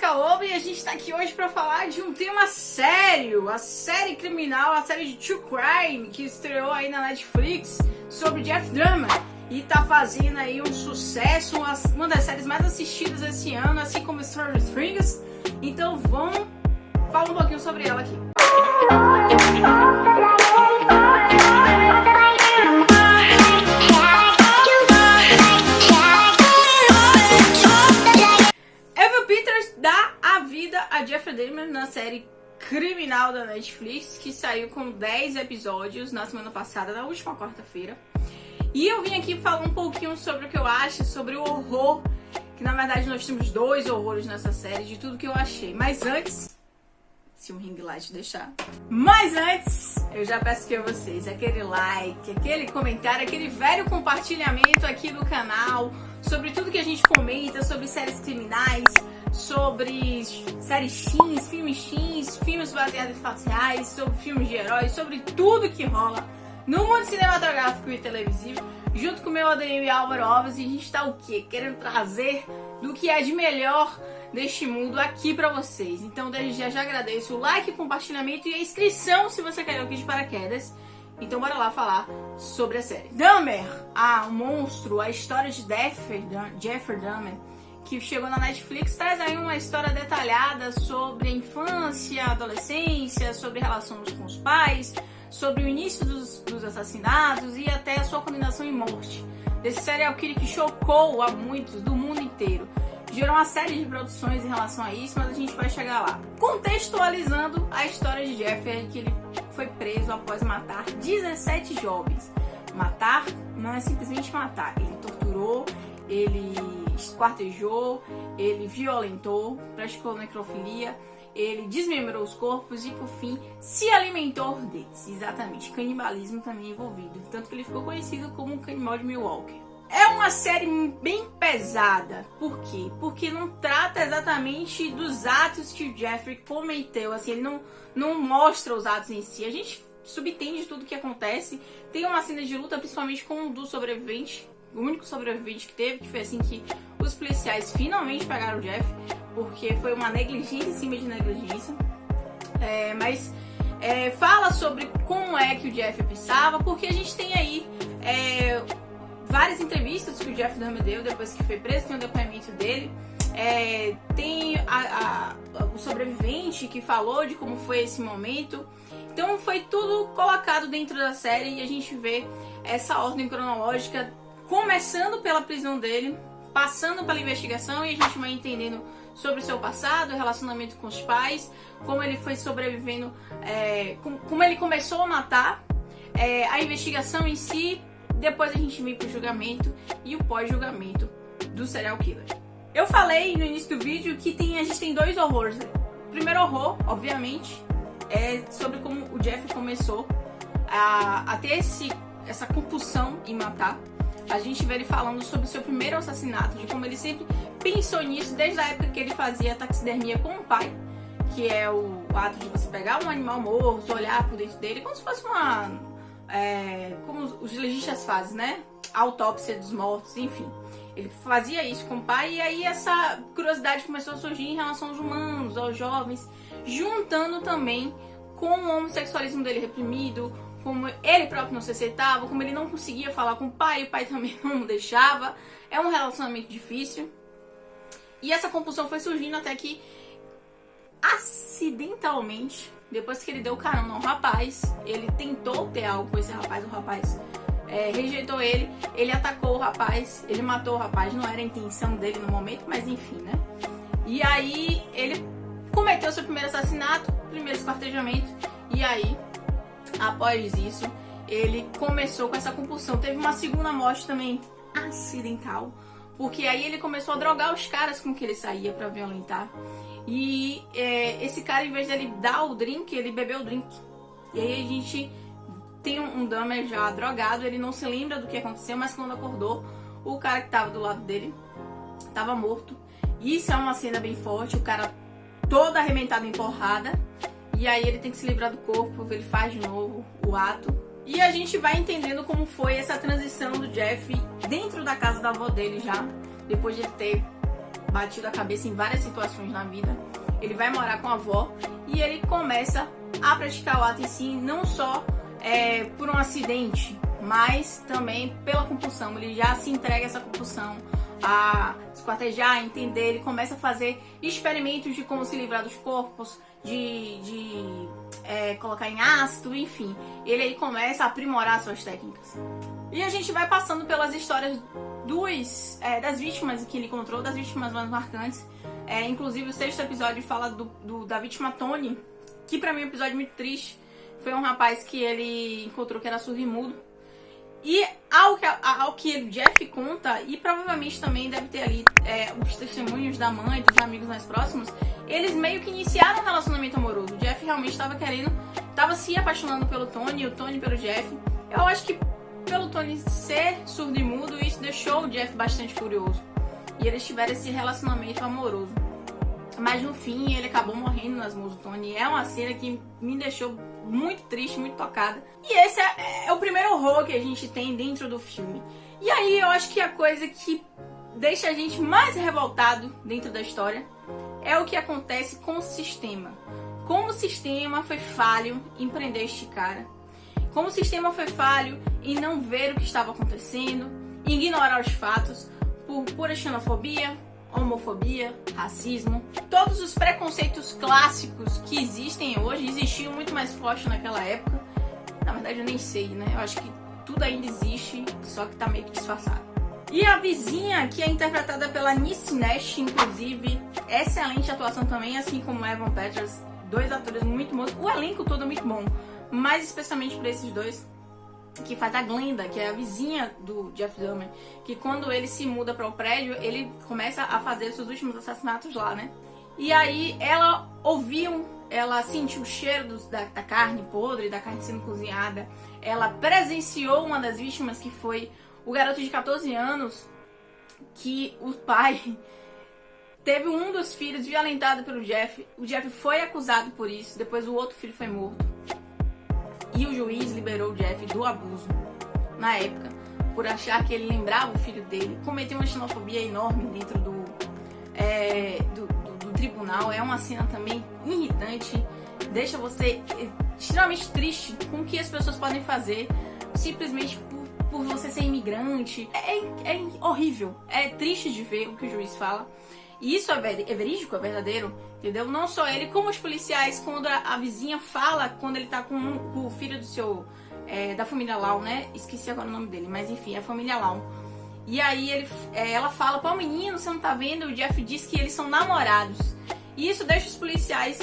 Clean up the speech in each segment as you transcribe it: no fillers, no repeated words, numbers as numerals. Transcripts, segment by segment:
Jéssica Lobo e a gente tá aqui hoje pra falar de um tema sério, a série criminal, a série de True Crime que estreou aí na Netflix sobre Jeff Dahmer e tá fazendo aí um sucesso, uma das séries mais assistidas esse ano, assim como Stranger Things. Então vamos falar um pouquinho sobre ela aqui. A Jeffrey Dahmer na série criminal da Netflix, que saiu com 10 episódios na semana passada, na última quarta-feira. E eu vim aqui falar um pouquinho sobre o que eu acho, sobre o horror, que na verdade nós temos 2 horrores nessa série, de tudo que eu achei. Mas antes, se um ring light deixar. Mas antes, eu já peço que vocês, aquele like, aquele comentário, aquele velho compartilhamento aqui do canal, sobre tudo que a gente comenta, sobre séries criminais, sobre séries teens, filmes baseados em fatos reais, sobre filmes de heróis, sobre tudo que rola no mundo cinematográfico e televisivo, junto com o meu ADM Álvaro Alves, e a gente tá o quê? Querendo trazer do que é de melhor deste mundo aqui pra vocês. Então desde já agradeço o like, o compartilhamento e a inscrição se você caiu aqui de paraquedas. Então bora lá falar sobre a série. Dahmer, o monstro, a história de Jeffrey Dahmer, que chegou na Netflix, traz aí uma história detalhada sobre a infância, a adolescência, sobre relações com os pais, sobre o início dos assassinatos e até a sua condenação em morte. Desse serial killer que chocou a muitos do mundo inteiro. Gerou uma série de produções em relação a isso, mas a gente vai chegar lá. Contextualizando a história de Jeffrey, que ele foi preso após matar 17 jovens. Matar não é simplesmente matar, ele torturou, ele esquartejou, ele violentou, praticou necrofilia, ele desmembrou os corpos e, por fim, se alimentou deles. Exatamente, canibalismo também envolvido. Tanto que ele ficou conhecido como o canibal de Milwaukee. É uma série bem pesada. Por quê? Porque não trata exatamente dos atos que o Jeffrey cometeu. Assim, ele não mostra os atos em si. A gente subentende tudo o que acontece. Tem uma cena de luta, principalmente com um dos sobreviventes. O único sobrevivente que teve, que foi assim que os policiais finalmente pegaram o Jeff, porque foi uma negligência em cima de negligência. Mas fala sobre como é que o Jeff pensava, porque a gente tem aí várias entrevistas que o Jeff Dahmer deu depois que foi preso, tem o depoimento dele. Tem o sobrevivente que falou de como foi esse momento. Então foi tudo colocado dentro da série e a gente vê essa ordem cronológica, começando pela prisão dele, passando pela investigação, e a gente vai entendendo sobre o seu passado, o relacionamento com os pais, como ele foi sobrevivendo, como ele começou a matar, a investigação em si, depois a gente vem pro julgamento e o pós-julgamento do serial killer. Eu falei no início do vídeo que a gente tem 2 horrores. O primeiro horror, obviamente, é sobre como o Jeff começou a ter essa compulsão em matar. A gente vê ele falando sobre o seu primeiro assassinato, de como ele sempre pensou nisso desde a época que ele fazia taxidermia com o pai, que é o ato de você pegar um animal morto, olhar por dentro dele, como se fosse como os legistas fazem, né? A autópsia dos mortos, enfim. Ele fazia isso com o pai e aí essa curiosidade começou a surgir em relação aos humanos, aos jovens, juntando também com o homossexualismo dele reprimido, como ele próprio não se aceitava, como ele não conseguia falar com o pai também não o deixava. É um relacionamento difícil. E essa compulsão foi surgindo até que, acidentalmente, depois que ele deu carona ao rapaz, ele tentou ter algo com esse rapaz, o rapaz rejeitou ele atacou o rapaz, ele matou o rapaz, não era a intenção dele no momento, mas enfim, né? E aí ele cometeu seu primeiro assassinato, primeiro esquartejamento, e aí, após isso, ele começou com essa compulsão. Teve uma segunda morte também acidental, porque aí ele começou a drogar os caras com que ele saía pra violentar. E esse cara, em vez dele dar o drink, ele bebeu o drink. E aí a gente tem um Dahmer já drogado, ele não se lembra do que aconteceu, mas quando acordou, o cara que tava do lado dele tava morto. Isso é uma cena bem forte, o cara todo arrebentado em porrada. E aí ele tem que se livrar do corpo, ele faz de novo o ato. E a gente vai entendendo como foi essa transição do Jeff dentro da casa da avó dele já, depois de ele ter batido a cabeça em várias situações na vida. Ele vai morar com a avó e ele começa a praticar o ato em si, não só por um acidente, mas também pela compulsão. Ele já se entrega a essa compulsão, a esquartejar, a entender. Ele começa a fazer experimentos de como se livrar dos corpos, de colocar em ácido, enfim. Ele aí começa a aprimorar suas técnicas. E a gente vai passando pelas histórias das vítimas que ele encontrou, das vítimas mais marcantes. Inclusive o 6º episódio fala da vítima Tony, que pra mim é um episódio muito triste. Foi um rapaz que ele encontrou que era surdo e mudo. E ao que o Jeff conta, e provavelmente também deve ter ali os testemunhos da mãe, dos amigos mais próximos, eles meio que iniciaram um relacionamento amoroso. O Jeff realmente estava se apaixonando pelo Tony, e o Tony pelo Jeff. Eu acho que pelo Tony ser surdo e mudo, isso deixou o Jeff bastante curioso. E eles tiveram esse relacionamento amoroso. Mas no fim, ele acabou morrendo nas mãos do Tony. É uma cena que me deixou muito triste, muito tocada. E esse é o primeiro horror que a gente tem dentro do filme. E aí eu acho que a coisa que deixa a gente mais revoltado dentro da história é o que acontece com o sistema. Como o sistema foi falho em prender este cara. Como o sistema foi falho em não ver o que estava acontecendo, ignorar os fatos por pura xenofobia, homofobia, racismo. Todos os preconceitos clássicos que existem hoje existiam muito mais forte naquela época. Na verdade eu nem sei, né? Eu acho que tudo ainda existe, só que tá meio que disfarçado. E a vizinha, que é interpretada pela Niecy Nash, inclusive, excelente atuação também, assim como Evan Peters, 2 atores muito bons. O elenco todo é muito bom, mas especialmente por esses dois, que faz a Glenda, que é a vizinha do Jeff Dahmer, que quando ele se muda para o prédio, ele começa a fazer seus últimos assassinatos lá, né? E aí ela sentiu o cheiro da carne podre, da carne sendo cozinhada. Ela presenciou uma das vítimas, que foi o garoto de 14 anos, que o pai teve um dos filhos violentado pelo Jeff. O Jeff foi acusado por isso, depois o outro filho foi morto. E o juiz liberou o Jeff do abuso, na época, por achar que ele lembrava o filho dele. Cometeu uma xenofobia enorme dentro do tribunal. É uma cena também irritante, deixa você extremamente triste com o que as pessoas podem fazer simplesmente por você ser imigrante. É horrível, é triste de ver o que o juiz fala. E isso é verídico, é verdadeiro, entendeu? Não só ele, como os policiais, quando a vizinha fala, quando ele tá com o filho da família Lau, né? Esqueci agora o nome dele, mas enfim, é a família Lau. E aí ela fala, pô, menino, você não tá vendo? O Jeff diz que eles são namorados. E isso deixa os policiais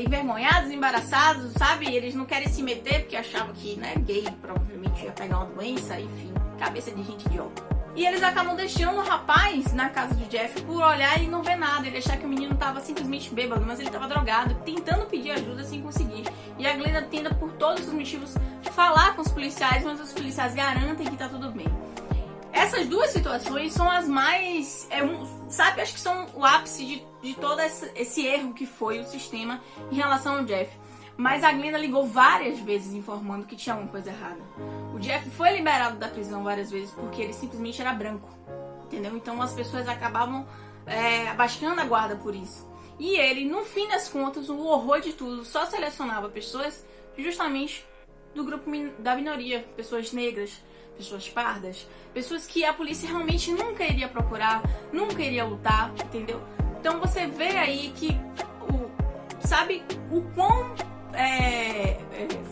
envergonhados, embaraçados, sabe? Eles não querem se meter porque achavam que, né, gay provavelmente ia pegar uma doença, enfim, cabeça de gente idiota. E eles acabam deixando o rapaz na casa do Jeff por olhar e não ver nada. Ele achar que o menino tava simplesmente bêbado, mas ele tava drogado, tentando pedir ajuda sem conseguir. E a Glenda tenta, por todos os motivos, falar com os policiais, mas os policiais garantem que tá tudo bem. Essas duas situações são as mais, sabe, acho que são o ápice de todo esse erro que foi o sistema em relação ao Jeff. Mas a Glenda ligou várias vezes informando que tinha alguma coisa errada. O Jeff foi liberado da prisão várias vezes porque ele simplesmente era branco, entendeu? Então as pessoas acabavam abaixando a guarda por isso. E ele, no fim das contas, o horror de tudo, só selecionava pessoas justamente do grupo da minoria, pessoas negras, pessoas pardas, pessoas que a polícia realmente nunca iria procurar, nunca iria lutar, entendeu? Então você vê aí que sabe o quão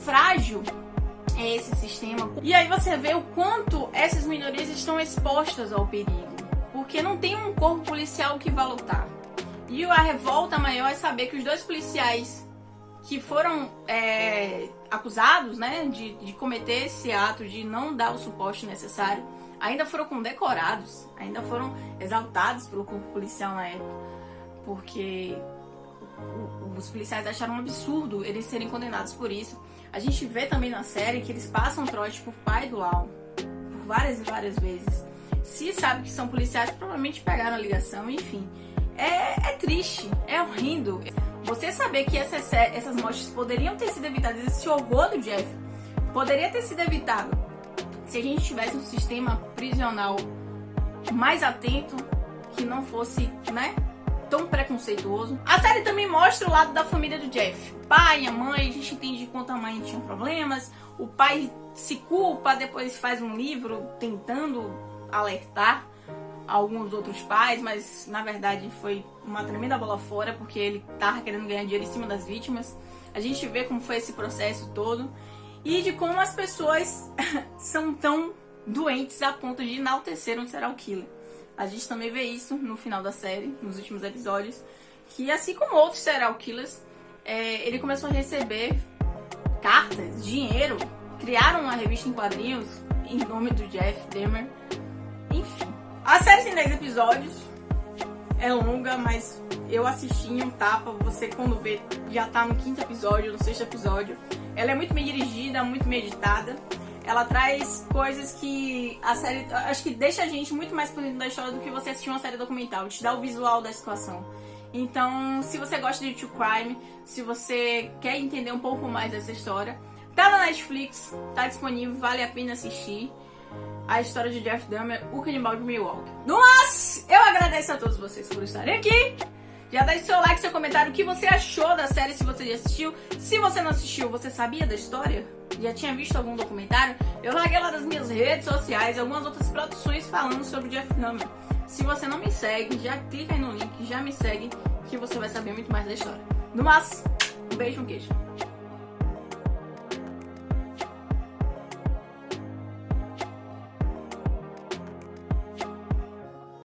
frágil é esse sistema. E aí você vê o quanto essas minorias estão expostas ao perigo, porque não tem um corpo policial que vá lutar. E a revolta maior é saber que os 2 policiais que foram acusados, né, de cometer esse ato, de não dar o suporte necessário, ainda foram condecorados, ainda foram exaltados pelo corpo policial na época, porque os policiais acharam um absurdo eles serem condenados por isso. A gente vê também na série que eles passam trote por pai do Lau, por várias e várias vezes. Se sabe que são policiais, provavelmente pegaram a ligação, enfim. É triste, é horrendo. Você saber que essas mortes poderiam ter sido evitadas, esse horror do Jeff poderia ter sido evitado se a gente tivesse um sistema prisional mais atento, que não fosse, né, tão preconceituoso. A série também mostra o lado da família do Jeff. O pai, a mãe, a gente entende quanto a mãe tinha problemas. O pai se culpa, depois faz um livro tentando alertar alguns outros pais, mas na verdade foi uma tremenda bola fora, porque ele tava querendo ganhar dinheiro em cima das vítimas. A gente vê como foi esse processo todo e de como as pessoas são tão doentes a ponto de enaltecer um serial killer. A gente também vê isso no final da série, nos últimos episódios, que assim como outros serial killers, ele começou a receber cartas, dinheiro, criaram uma revista em quadrinhos em nome do Jeff Dahmer. Enfim, a série tem 10 episódios, é longa, mas eu assisti em um tapa. Você quando vê já tá no 5º episódio, no 6º episódio. Ela é muito bem dirigida, muito meditada. Ela traz coisas que a série, acho que deixa a gente muito mais por dentro da história do que você assistir uma série documental. Te dá o visual da situação. Então, se você gosta de true crime, se você quer entender um pouco mais dessa história, tá na Netflix, tá disponível, vale a pena assistir. A história de Jeff Dahmer, o canibal de Milwaukee. Mas eu agradeço a todos vocês por estarem aqui. Já deixe seu like, seu comentário, o que você achou da série, se você já assistiu. Se você não assistiu, você sabia da história? Já tinha visto algum documentário? Eu larguei lá das minhas redes sociais algumas outras produções falando sobre Jeff Dahmer. Se você não me segue, já clica aí no link, já me segue, que você vai saber muito mais da história. No mais, um beijo, um queijo.